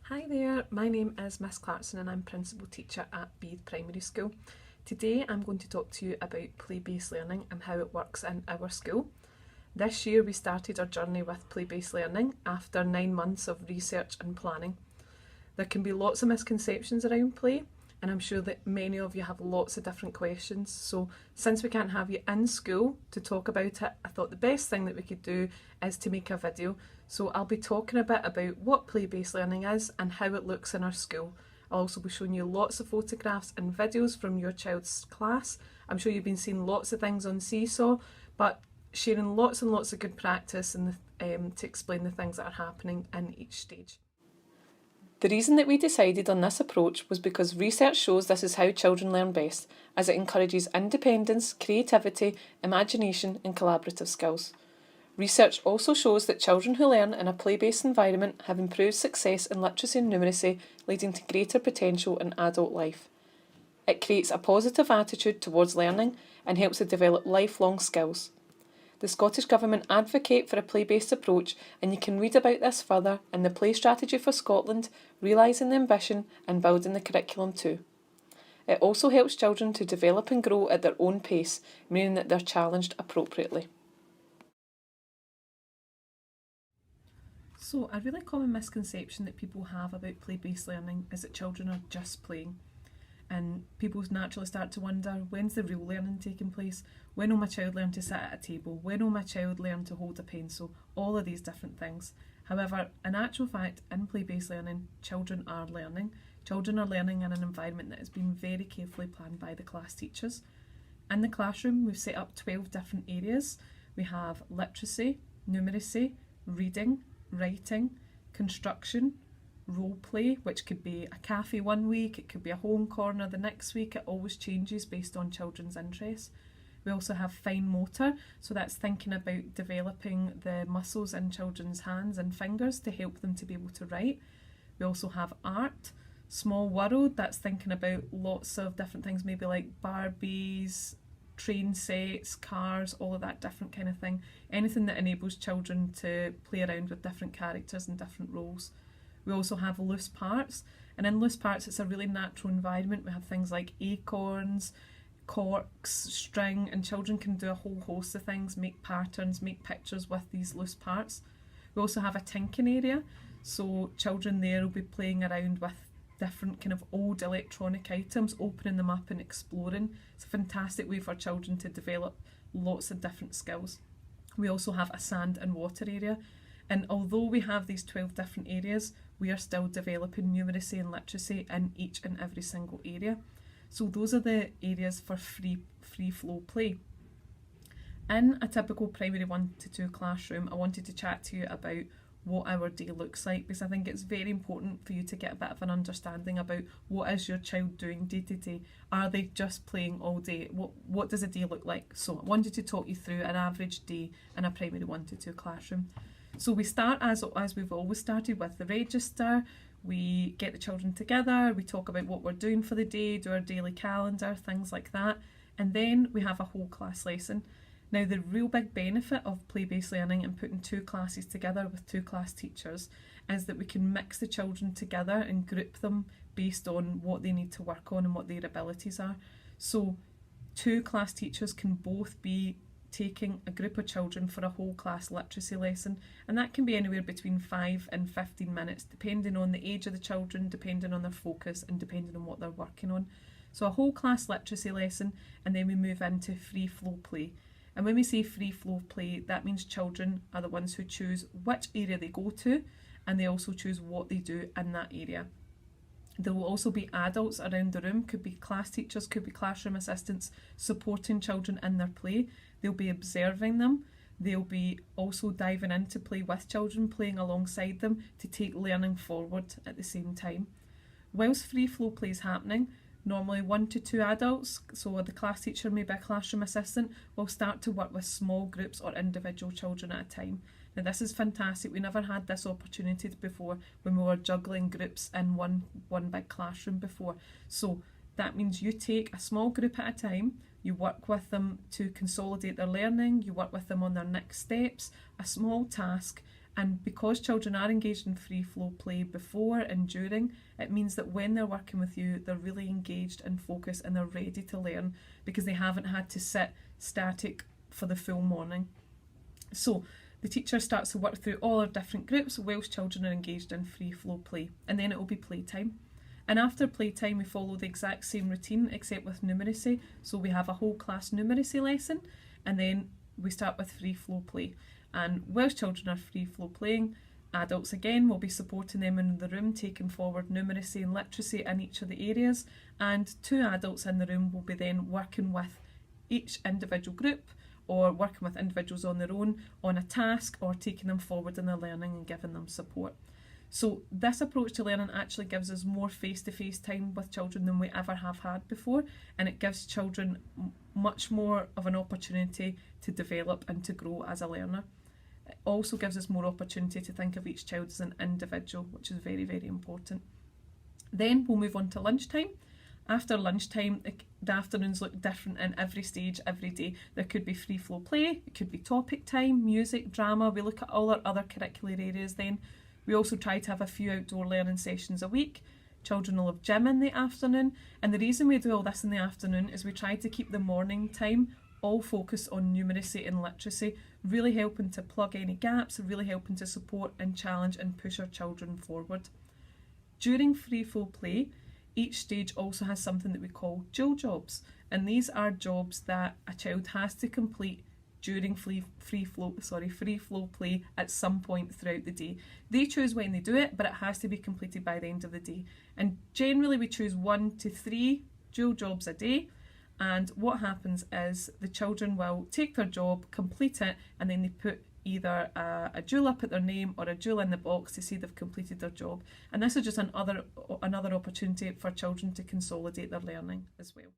Hi there, my name is Miss Clarkson and I'm Principal Teacher at Beith Primary School. Today I'm going to talk to you about play-based learning and how it works in our school. This year we started our journey with play-based learning after 9 months of research and planning. There can be lots of misconceptions around play, and I'm sure that many of you have lots of different questions. So since we can't have you in school to talk about it, I thought the best thing that we could do is to make a video. So I'll be talking a bit about what play-based learning is and how it looks in our school. I'll also be showing you lots of photographs and videos from your child's class. I'm sure you've been seeing lots of things on Seesaw, but sharing lots and lots of good practice and to explain the things that are happening in each stage. The reason that we decided on this approach was because research shows this is how children learn best, as it encourages independence, creativity, imagination and collaborative skills. Research also shows that children who learn in a play-based environment have improved success in literacy and numeracy, leading to greater potential in adult life. It creates a positive attitude towards learning and helps to develop lifelong skills. The Scottish Government advocate for a play-based approach, and you can read about this further in the Play Strategy for Scotland, Realising the Ambition and Building the Curriculum too. It also helps children to develop and grow at their own pace, meaning that they're challenged appropriately. So, a really common misconception that people have about play-based learning is that children are just playing. And people naturally start to wonder, when's the real learning taking place? When will my child learn to sit at a table? When will my child learn to hold a pencil? All of these different things. However, in actual fact, in play-based learning, children are learning. Children are learning in an environment that has been very carefully planned by the class teachers. In the classroom, we've set up 12 different areas. We have literacy, numeracy, reading, writing, construction, role play, which could be a cafe one week, it could be a home corner the next week, it always changes based on children's interests. We also have fine motor, so that's thinking about developing the muscles in children's hands and fingers to help them to be able to write. We also have art, small world, that's thinking about lots of different things, maybe like Barbies, train sets, cars, all of that different kind of thing. Anything that enables children to play around with different characters and different roles. We also have loose parts, and in loose parts it's a really natural environment. We have things like acorns, corks, string, and children can do a whole host of things, make patterns, make pictures with these loose parts. We also have a tinking area, so children there will be playing around with different kind of old electronic items, opening them up and exploring. It's a fantastic way for children to develop lots of different skills. We also have a sand and water area, and although we have these 12 different areas, we are still developing numeracy and literacy in each and every single area. So those are the areas for free flow play. In a typical primary 1 to 2 classroom, I wanted to chat to you about what our day looks like, because I think it's very important for you to get a bit of an understanding about what is your child doing day to day. Are they just playing all day? What does a day look like? So I wanted to talk you through an average day in a primary 1 to 2 classroom. So we start as we've always started, with the register. We get the children together, we talk about what we're doing for the day, do our daily calendar, things like that, and then we have a whole class lesson. Now, the real big benefit of play-based learning and putting 2 classes together with 2 class teachers is that we can mix the children together and group them based on what they need to work on and what their abilities are. So 2 class teachers can both be taking a group of children for a whole class literacy lesson, and that can be anywhere between 5 and 15 minutes depending on the age of the children, depending on their focus and depending on what they're working on. So a whole class literacy lesson, and then we move into free flow play. And when we say free flow play, that means children are the ones who choose which area they go to, and they also choose what they do in that area. There will also be adults around the room, could be class teachers, could be classroom assistants, supporting children in their play. They'll be observing them. They'll be also diving into play with children, playing alongside them to take learning forward at the same time. Whilst free flow play is happening, normally 1 to 2 adults, so the class teacher, maybe a classroom assistant, will start to work with small groups or individual children at a time. Now this is fantastic. We never had this opportunity before when we were juggling groups in one big classroom before. So that means you take a small group at a time, you work with them to consolidate their learning, you work with them on their next steps, a small task, And because children are engaged in free flow play before and during, it means that when they're working with you, they're really engaged and focused and they're ready to learn because they haven't had to sit static for the full morning. So the teacher starts to work through all our different groups whilst children are engaged in free flow play, and then it will be playtime. And after playtime, we follow the exact same routine except with numeracy. So we have a whole class numeracy lesson, and then we start with free flow play. And whilst children are free flow playing, adults again will be supporting them in the room, taking forward numeracy and literacy in each of the areas, and 2 adults in the room will be then working with each individual group or working with individuals on their own on a task or taking them forward in their learning and giving them support. So this approach to learning actually gives us more face-to-face time with children than we ever have had before, and it gives children much more of an opportunity to develop and to grow as a learner. It also gives us more opportunity to think of each child as an individual, which is very, very important. Then we'll move on to lunchtime. After lunchtime, the afternoons look different in every stage, every day. There could be free flow play, it could be topic time, music, drama. We look at all our other curricular areas then. We also try to have a few outdoor learning sessions a week. Children will have gym in the afternoon. And the reason we do all this in the afternoon is we try to keep the morning time all focused on numeracy and literacy, really helping to plug any gaps, really helping to support and challenge and push our children forward. During free flow play, each stage also has something that we call dual jobs, and these are jobs that a child has to complete during free flow play at some point throughout the day. They choose when they do it, but it has to be completed by the end of the day. And generally we choose 1 to 3 dual jobs a day, and what happens is the children will take their job, complete it, and then they put either a jewel up at their name or a jewel in the box to see they've completed their job. And this is just another opportunity for children to consolidate their learning as well.